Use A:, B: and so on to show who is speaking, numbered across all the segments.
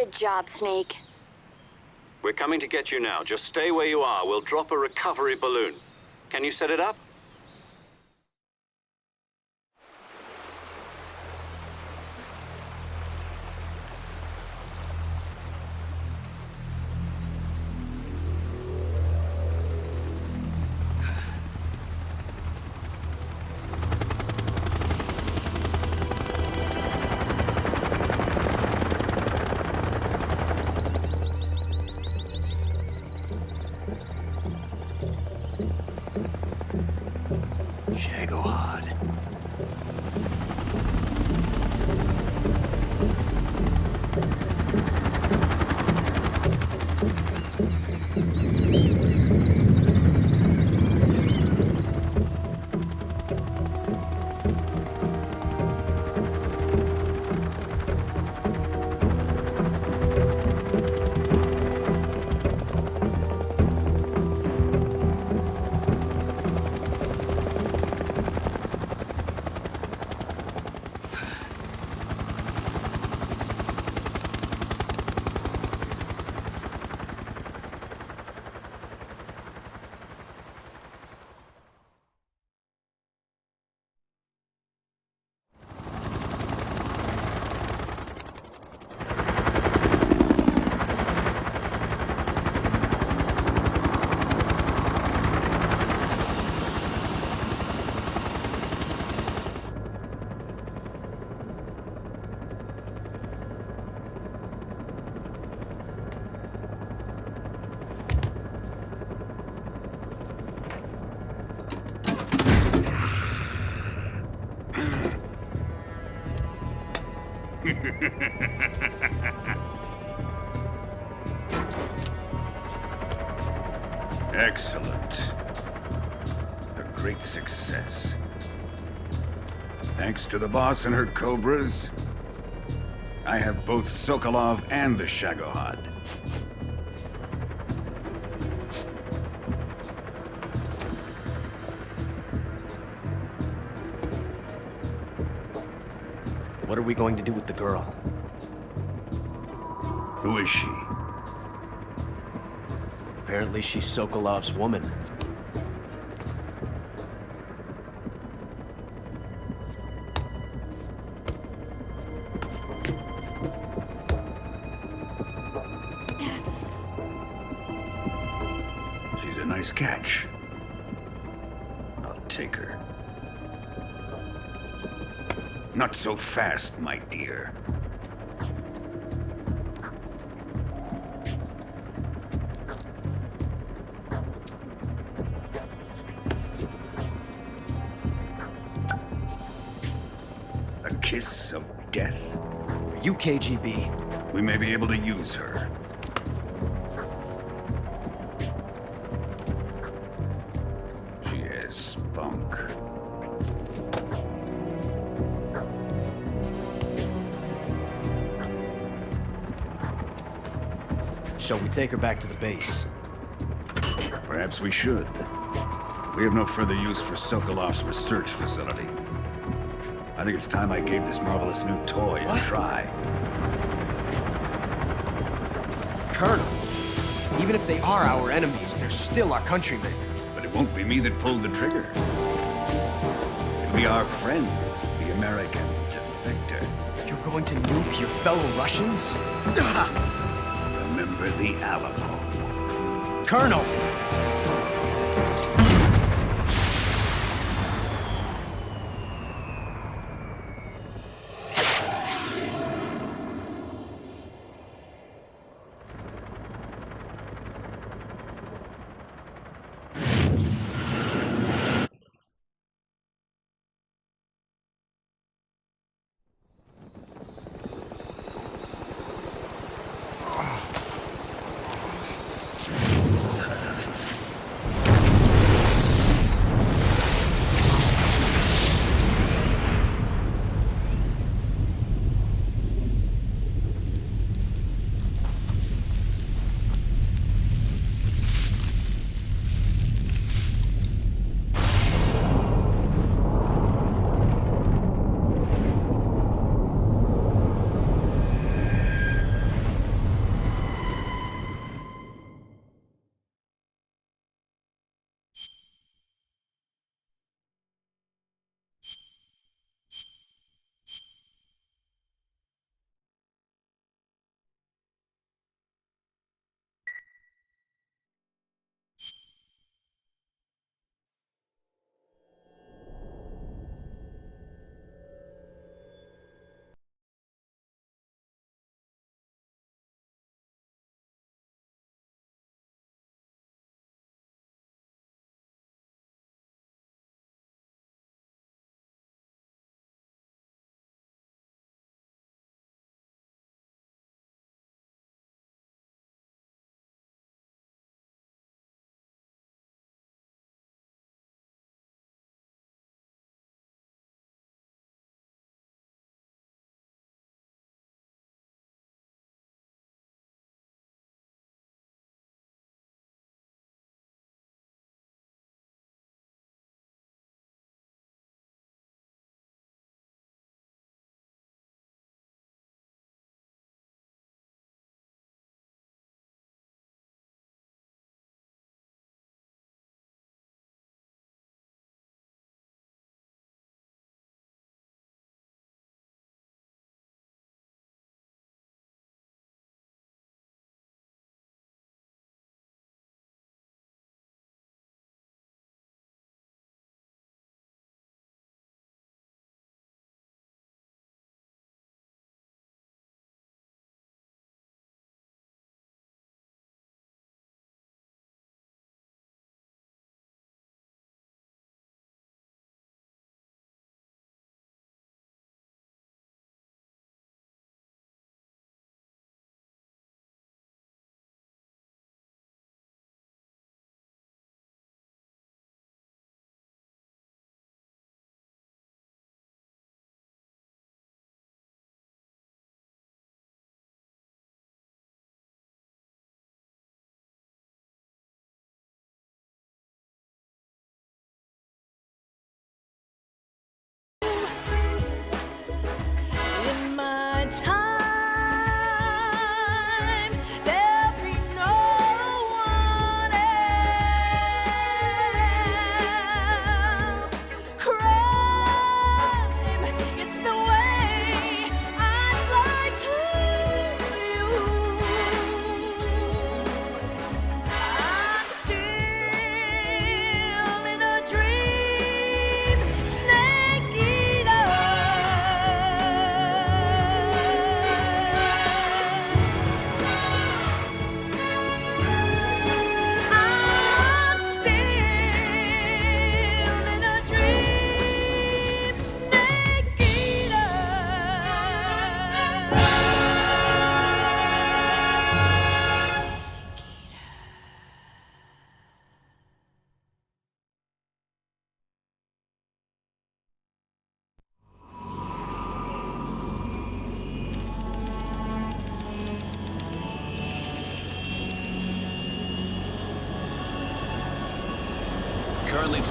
A: Good job, Snake.
B: We're coming to get you now. Just stay where you are. We'll drop a recovery balloon. Can you set it up?
C: Excellent. A great success. Thanks to the boss and her cobras, I have both Sokolov and the Shagohod.
D: What are we going to do with the girl?
C: Who is she?
D: Apparently she's Sokolov's woman.
C: She's a nice catch. I'll take her. Not so fast, my dear. A kiss of death?
D: Are you KGB?
C: We may be able to use her. She has spunk.
D: Shall we take her back to the base?
C: Perhaps we should. We have no further use for Sokolov's research facility. I think it's time I gave this marvelous new toy a try.
D: Colonel, even if they are our enemies, they're still our countrymen.
C: But it won't be me that pulled the trigger. It'll be our friend, the American defector.
D: You're going to nuke your fellow Russians?
C: Remember the Alamo.
D: Colonel!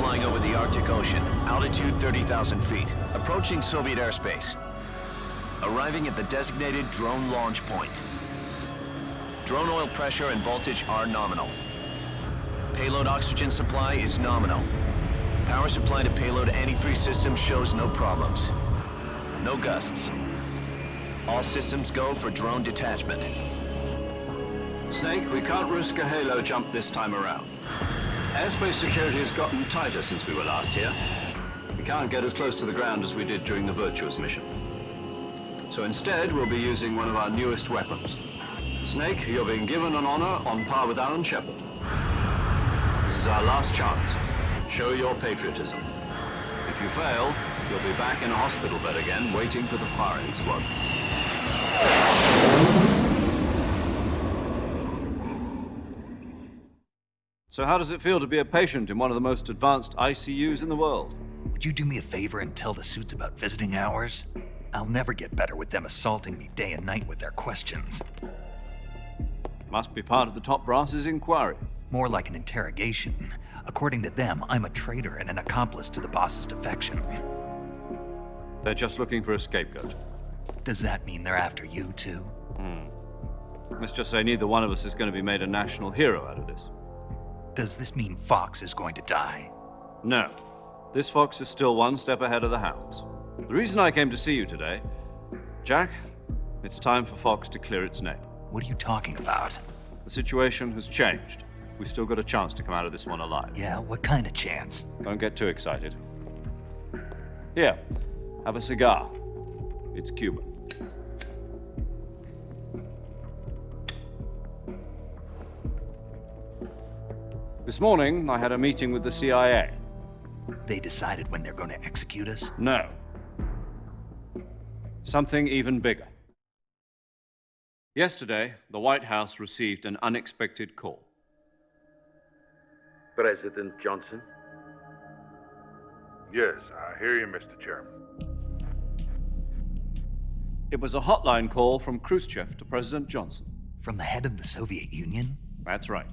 E: flying over the Arctic Ocean, altitude 30,000 feet, approaching Soviet airspace. Arriving at the designated drone launch point. Drone oil pressure and voltage are nominal. Payload oxygen supply is nominal. Power supply to payload antifreeze system shows no problems. No gusts. All systems go for drone detachment.
B: Snake, we can't risk a halo jump this time around. Airspace security has gotten tighter since we were last here. We can't get as close to the ground as we did during the Virtuous mission. So instead, we'll be using one of our newest weapons. Snake, you're being given an honor on par with Alan Shepard. This is our last chance. Show your patriotism. If you fail, you'll be back in a hospital bed again, waiting for the firing squad. So how does it feel to be a patient in one of the most advanced ICUs in the world?
C: Would you do me a favor and tell the suits about visiting hours? I'll never get better with them assaulting me day and night with their questions.
B: Must be part of the top brass's inquiry.
C: More like an interrogation. According to them, I'm a traitor and an accomplice to the boss's defection.
B: They're just looking for a scapegoat.
C: Does that mean they're after you, too?
B: Let's just say neither one of us is going to be made a national hero out of this.
C: Does this mean Fox is going to die?
B: No. This fox is still one step ahead of the hounds. The reason I came to see you today, Jack, it's time for Fox to clear its name.
C: What are you talking about?
B: The situation has changed. We've still got a chance to come out of this one alive.
C: Yeah, what kind of chance?
B: Don't get too excited. Here, have a cigar. It's Cuban. This morning, I had a meeting with the CIA.
C: They decided when they're going to execute us?
B: No. Something even bigger. Yesterday, the White House received an unexpected call.
F: President Johnson?
G: Yes, I hear you, Mr. Chairman.
B: It was a hotline call from Khrushchev to President Johnson.
C: From the head of the Soviet Union?
B: That's right.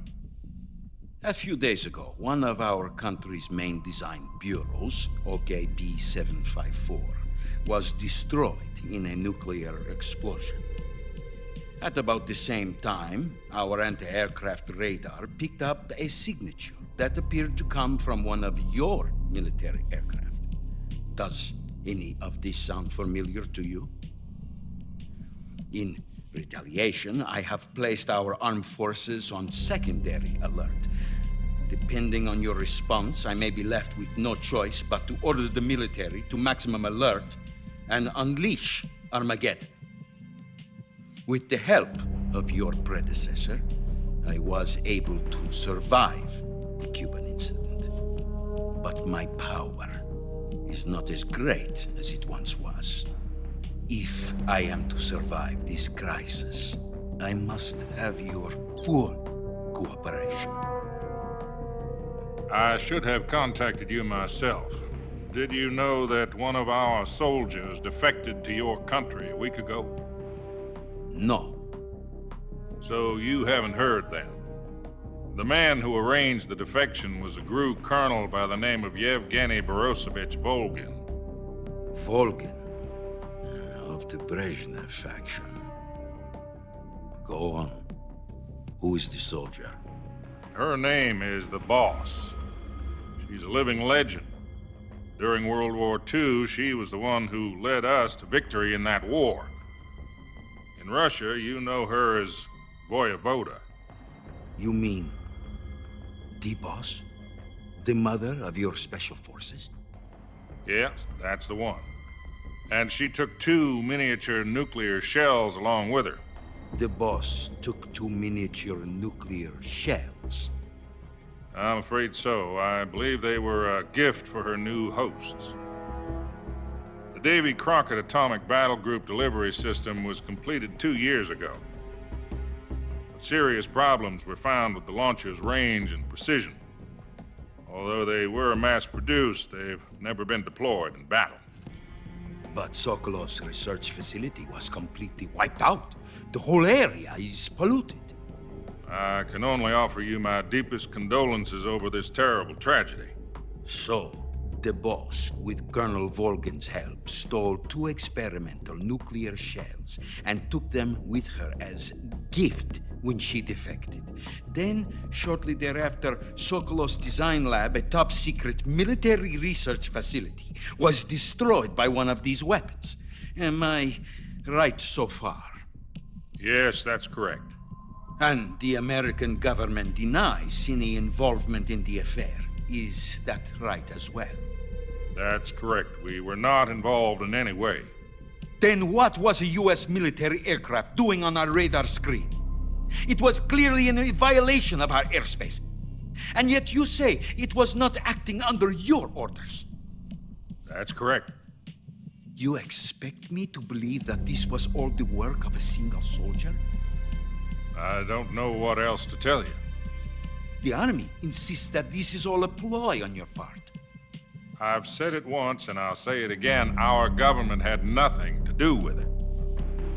F: A few days ago, one of our country's main design bureaus, OKB-754, was destroyed in a nuclear explosion. At about the same time, our anti-aircraft radar picked up a signature that appeared to come from one of your military aircraft. Does any of this sound familiar to you? In retaliation, I have placed our armed forces on secondary alert. Depending on your response, I may be left with no choice but to order the military to maximum alert and unleash Armageddon. With the help of your predecessor, I was able to survive the Cuban incident. But my power is not as great as it once was. If I am to survive this crisis, I must have your full cooperation.
G: I should have contacted you myself. Did you know that one of our soldiers defected to your country a week ago?
F: No.
G: So you haven't heard then. The man who arranged the defection was a GRU colonel by the name of Yevgeny Borisovich Volgin.
F: Volgin, of the Brezhnev faction. Go on. Who is the soldier?
G: Her name is the Boss. She's a living legend. During World War II, she was the one who led us to victory in that war. In Russia, you know her as Voyevoda.
F: You mean the boss? The mother of your special forces?
G: Yes, that's the one. And she took 2 miniature nuclear shells along with her.
F: The boss took 2 miniature nuclear shells.
G: I'm afraid so. I believe they were a gift for her new hosts. The Davy Crockett Atomic Battle Group delivery system was completed 2 years ago. But serious problems were found with the launcher's range and precision. Although they were mass-produced, they've never been deployed in battle.
F: But Sokolov's research facility was completely wiped out. The whole area is polluted.
G: I can only offer you my deepest condolences over this terrible tragedy.
F: So, the boss, with Colonel Volgan's help, stole 2 experimental nuclear shells and took them with her as gift when she defected. Then, shortly thereafter, Sokolov's design lab, a top-secret military research facility, was destroyed by one of these weapons. Am I right so far?
G: Yes, that's correct.
F: And the American government denies any involvement in the affair. Is that right as well?
G: That's correct. We were not involved in any way.
F: Then what was a U.S. military aircraft doing on our radar screen? It was clearly in violation of our airspace. And yet you say it was not acting under your orders.
G: That's correct.
F: You expect me to believe that this was all the work of a single soldier?
G: I don't know what else to tell you.
F: The Army insists that this is all a ploy on your part.
G: I've said it once, and I'll say it again. Our government had nothing to do with it.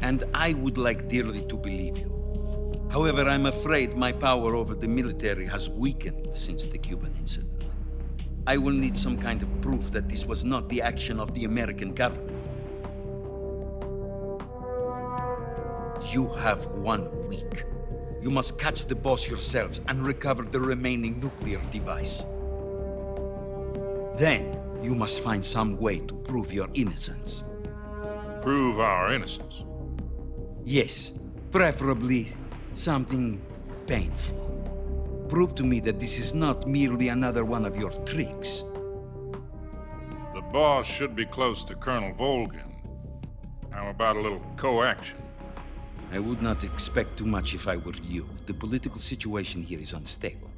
F: And I would like dearly to believe you. However, I'm afraid my power over the military has weakened since the Cuban incident. I will need some kind of proof that this was not the action of the American government. You have 1 week. You must catch the boss yourselves and recover the remaining nuclear device. Then, you must find some way to prove your innocence.
G: Prove our innocence.
F: Yes, preferably something painful. Prove to me that this is not merely another one of your tricks.
G: The boss should be close to Colonel Volgan. How about a little co-action?
F: I would not expect too much if I were you. The political situation here is unstable.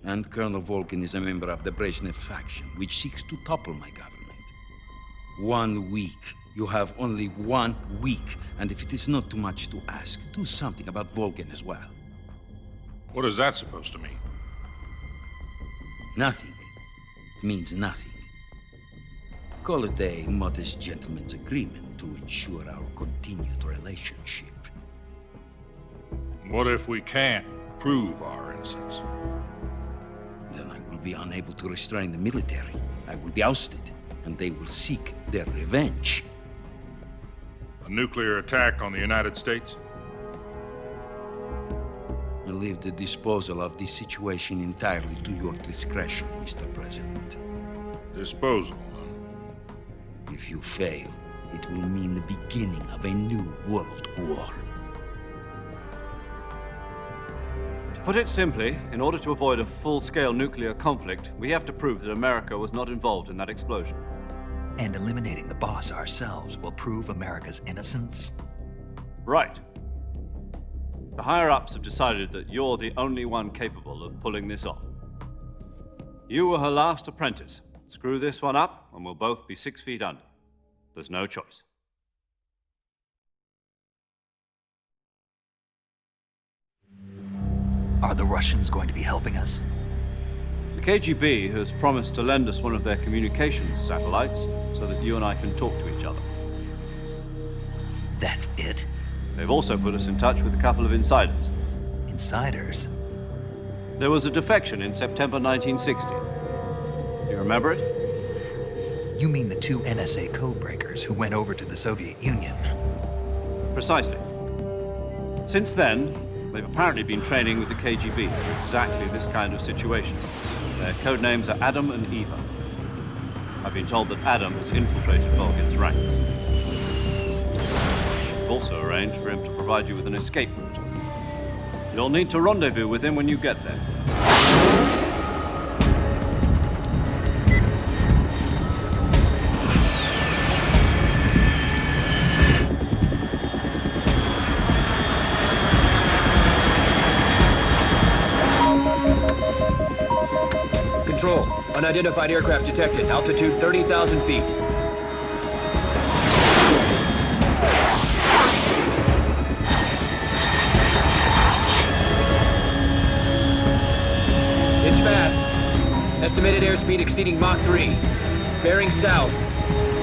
F: And Colonel Volgan is a member of the Brezhnev faction, which seeks to topple my government. 1 week. You have only 1 week. And if it is not too much to ask, do something about Volgan as well.
G: What is that supposed to mean?
F: Nothing. It means nothing. Call it a modest gentleman's agreement to ensure our continued relationship.
G: What if we can't prove our innocence?
F: Then I will be unable to restrain the military. I will be ousted, and they will seek their revenge.
G: A nuclear attack on the United States?
F: I leave the disposal of this situation entirely to your discretion, Mr. President.
G: Disposal, huh?
F: If you fail, it will mean the beginning of a new world war.
H: To put it simply, in order to avoid a full-scale nuclear conflict, we have to prove that America was not involved in that explosion.
I: And eliminating the boss ourselves will prove America's innocence?
H: Right. The higher-ups have decided that you're the only one capable of pulling this off. You were her last apprentice. Screw this one up, and we'll both be 6 feet under. There's no choice.
I: Are the Russians going to be helping us?
H: The KGB has promised to lend us one of their communications satellites so that you and I can talk to each other.
I: That's it?
H: They've also put us in touch with a couple of insiders.
I: Insiders?
H: There was a defection in September 1960. Do you remember it?
I: You mean the 2 NSA codebreakers who went over to the Soviet Union?
H: Precisely. Since then, they've apparently been training with the KGB for exactly this kind of situation. Their codenames are Adam and Eva. I've been told that Adam has infiltrated Volgan's ranks. We've also arranged for him to provide you with an escape route. You'll need to rendezvous with him when you get there.
J: Control. Unidentified aircraft detected. Altitude 30,000 feet. It's fast. Estimated airspeed exceeding Mach 3. Bearing south.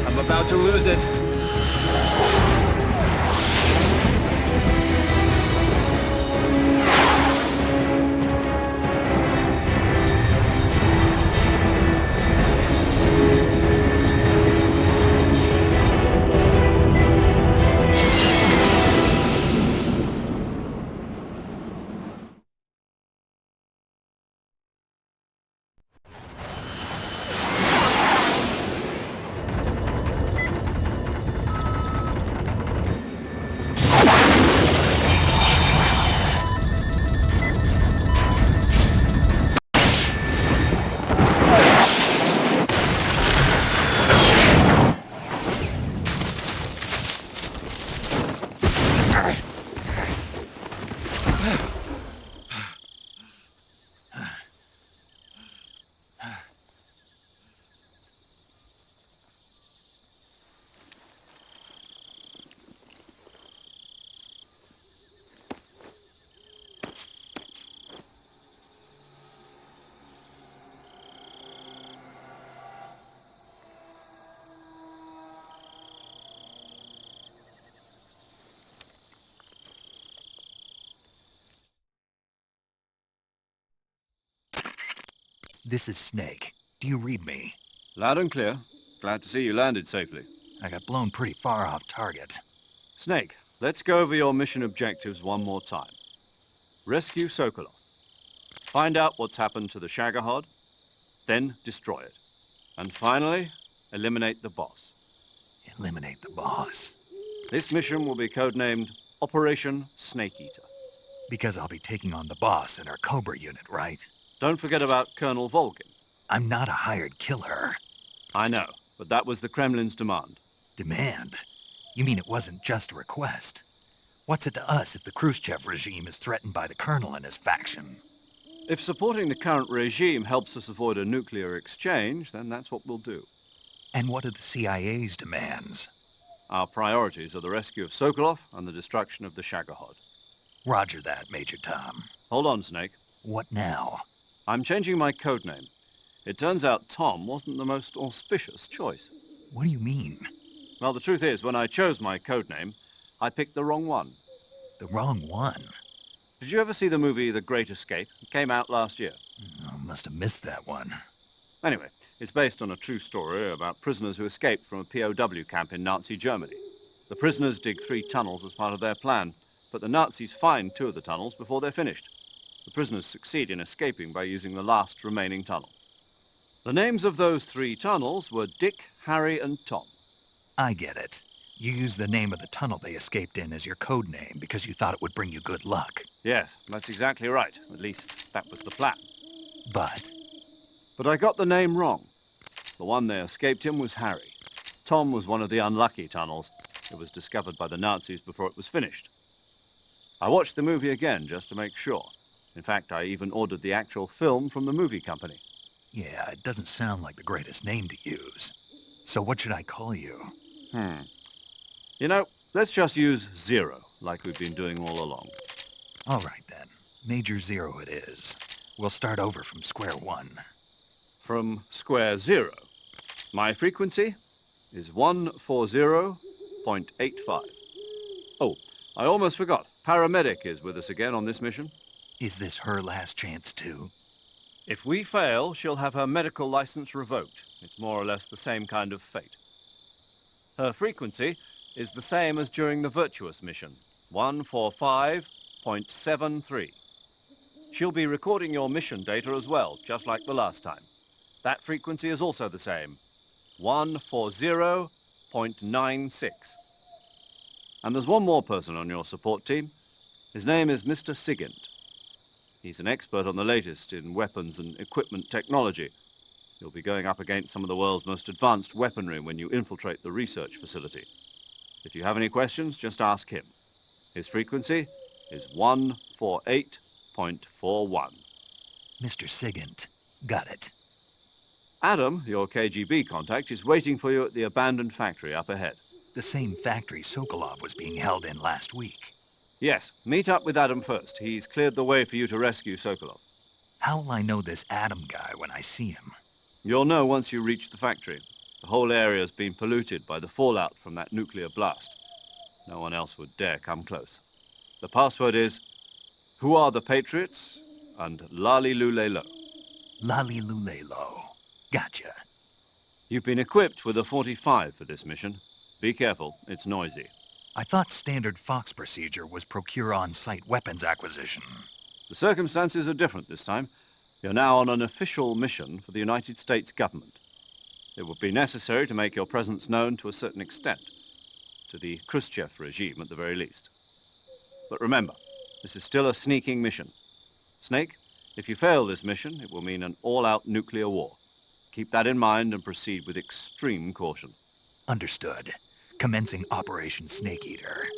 J: I'm about to lose it.
I: This is Snake. Do you read me?
H: Loud and clear. Glad to see you landed safely.
I: I got blown pretty far off target.
H: Snake, let's go over your mission objectives one more time. Rescue Sokolov. Find out what's happened to the Shagohod, then destroy it. And finally, eliminate the boss.
I: Eliminate the boss.
H: This mission will be codenamed Operation Snake Eater.
I: Because I'll be taking on the boss in our Cobra unit, right?
H: Don't forget about Colonel Volgin.
I: I'm not a hired killer.
H: I know, but that was the Kremlin's demand.
I: Demand? You mean it wasn't just a request? What's it to us if the Khrushchev regime is threatened by the Colonel and his faction?
H: If supporting the current regime helps us avoid a nuclear exchange, then that's what we'll do.
I: And what are the CIA's demands?
H: Our priorities are the rescue of Sokolov and the destruction of the Shagohod.
I: Roger that, Major Tom.
H: Hold on, Snake.
I: What now?
H: I'm changing my codename. It turns out Tom wasn't the most auspicious choice.
I: What do you mean?
H: Well, the truth is, when I chose my codename, I picked the wrong one.
I: The wrong one?
H: Did you ever see the movie The Great Escape? It came out last year.
I: I must have missed that one.
H: Anyway, it's based on a true story about prisoners who escaped from a POW camp in Nazi Germany. The prisoners dig 3 tunnels as part of their plan, but the Nazis find 2 of the tunnels before they're finished. The prisoners succeed in escaping by using the last remaining tunnel. The names of those 3 tunnels were Dick, Harry, and Tom.
I: I get it. You used the name of the tunnel they escaped in as your code name because you thought it would bring you good luck.
H: Yes, that's exactly right. At least, that was the plan.
I: But
H: I got the name wrong. The one they escaped in was Harry. Tom was one of the unlucky tunnels. It was discovered by the Nazis before it was finished. I watched the movie again just to make sure. In fact, I even ordered the actual film from the movie company.
I: yeah, it doesn't sound like the greatest name to use. So what should I call you?
H: You know, let's just use Zero, like we've been doing all along.
I: All right, then. Major Zero it is. We'll start over from square one.
H: From square 0. My frequency is 140.85. Oh, I almost forgot. Paramedic is with us again on this mission.
I: Is this her last chance, too?
H: If we fail, she'll have her medical license revoked. It's more or less the same kind of fate. Her frequency is the same as during the Virtuous mission, 145.73. She'll be recording your mission data as well, just like the last time. That frequency is also the same, 140.96. And there's one more person on your support team. His name is Mr. Sigint. He's an expert on the latest in weapons and equipment technology. You'll be going up against some of the world's most advanced weaponry when you infiltrate the research facility. If you have any questions, just ask him. His frequency is 148.41.
I: Mr. Sigint. Got it.
H: Adam, your KGB contact, is waiting for you at the abandoned factory up ahead.
I: The same factory Sokolov was being held in last week.
H: Yes, meet up with Adam first. He's cleared the way for you to rescue Sokolov.
I: How will I know this Adam guy when I see him?
H: You'll know once you reach the factory. The whole area's been polluted by the fallout from that nuclear blast. No one else would dare come close. The password is, "Who are the Patriots?" and "Lali Lule Lo."
I: Lali Lule Lo. Gotcha.
H: You've been equipped with a 45 for this mission. Be careful, it's noisy.
I: I thought standard Fox procedure was procure on-site weapons acquisition.
H: The circumstances are different this time. You're now on an official mission for the United States government. It would be necessary to make your presence known to a certain extent, to the Khrushchev regime at the very least. But remember, this is still a sneaking mission. Snake, if you fail this mission, it will mean an all-out nuclear war. Keep that in mind and proceed with extreme caution.
I: Understood. Commencing Operation Snake Eater.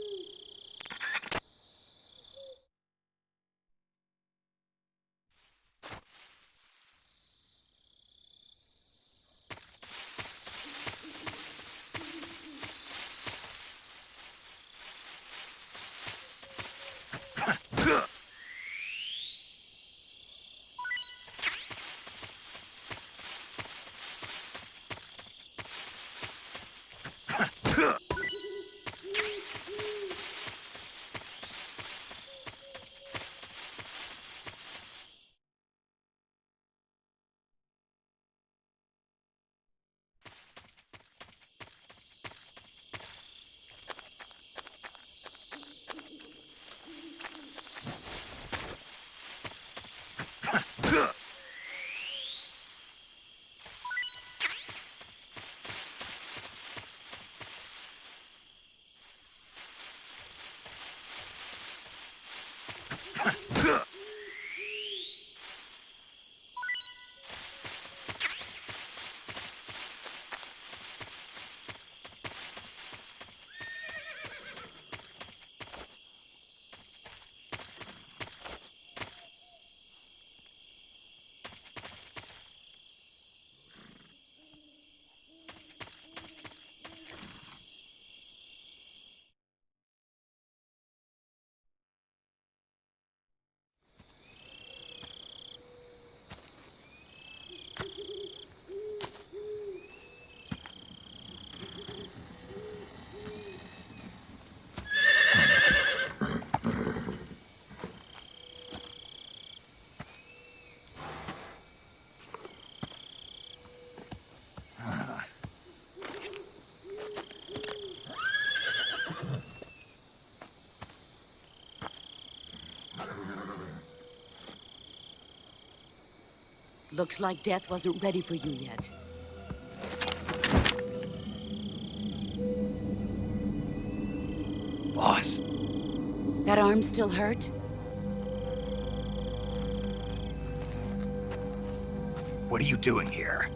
K: Looks like death wasn't ready for you yet.
I: Boss.
K: That arm still hurt?
I: What are you doing here?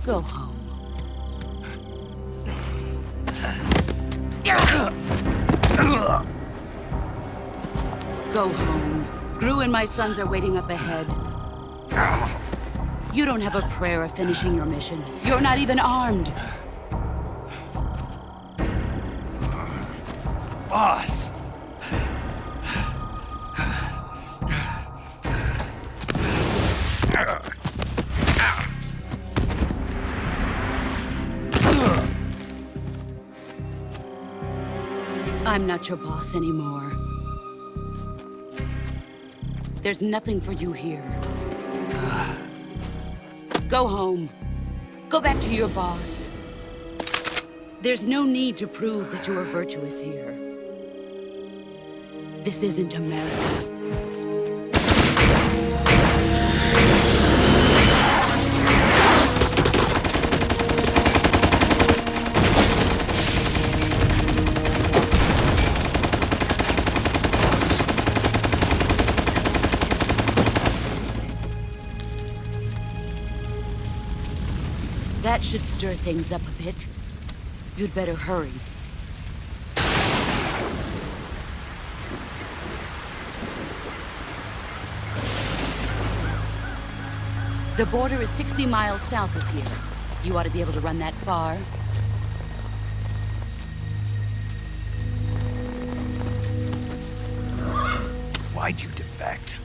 K: Go home. Go home. Gru and my sons are waiting up ahead. You don't have a prayer of finishing your mission. You're not even armed.
I: Boss!
K: I'm not your boss anymore. There's nothing for you here. Go home. Go back to your boss. There's no need to prove that you are virtuous here. This isn't America. That should stir things up a bit. You'd better hurry. The border is 60 miles south of here. You ought to be able to run that far.
I: Why'd you defect?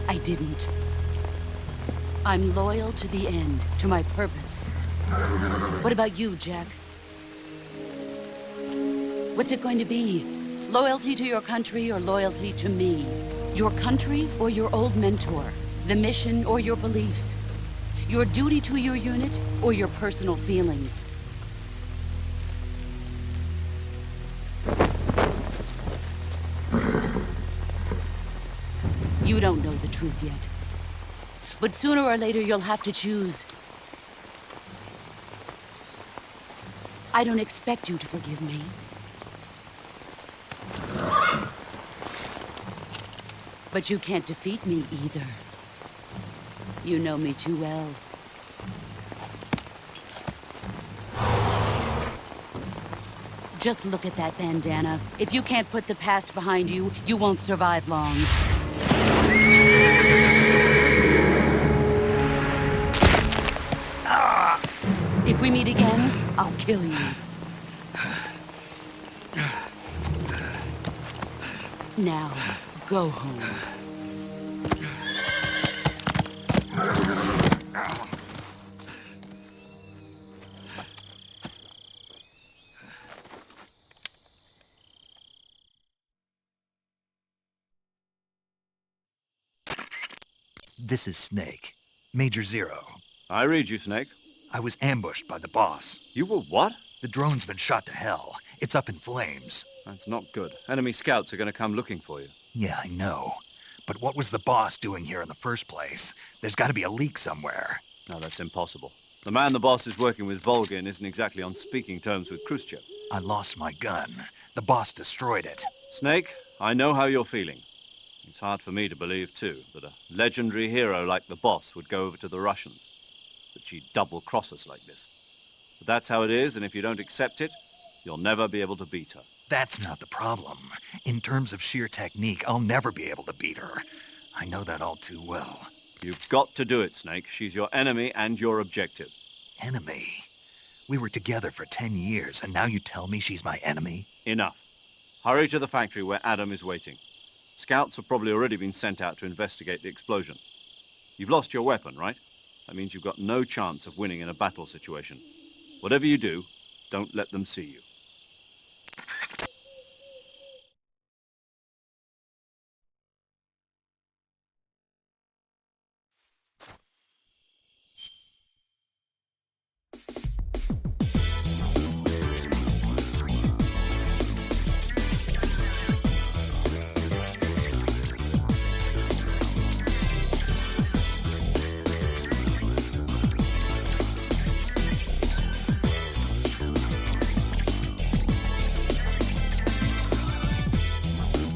K: I didn't. I'm loyal to the end, to my purpose. What about you, Jack? What's it going to be? Loyalty to your country or loyalty to me? Your country or your old mentor? The mission or your beliefs? Your duty to your unit or your personal feelings? You don't know the truth yet. But sooner or later, you'll have to choose. I don't expect you to forgive me. But you can't defeat me either. You know me too well. Just look at that bandana. If you can't put the past behind you, you won't survive long. If we meet again, I'll kill you. Now, go home.
I: This is Snake. Major Zero.
H: I read you, Snake.
I: I was ambushed by the boss.
H: You were what?
I: The drone's been shot to hell. It's up in flames.
H: That's not good. Enemy scouts are going to come looking for you.
I: Yeah, I know. But what was the boss doing here in the first place? There's got to be a leak somewhere.
H: No, that's impossible. The man the boss is working with, Volgin, isn't exactly on speaking terms with Khrushchev.
I: I lost my gun. The boss destroyed it.
H: Snake, I know how you're feeling. It's hard for me to believe, too, that a legendary hero like the boss would go over to the Russians. That she'd double-cross us like this. But that's how it is, and if you don't accept it, you'll never be able to beat her.
I: That's not the problem. In terms of sheer technique, I'll never be able to beat her. I know that all too well.
H: You've got to do it, Snake. She's your enemy and your objective.
I: Enemy? We were together for 10 years, and now you tell me she's my enemy?
H: Enough. Hurry to the factory where Adam is waiting. Scouts have probably already been sent out to investigate the explosion. You've lost your weapon, right? That means you've got no chance of winning in a battle situation. Whatever you do, don't let them see you.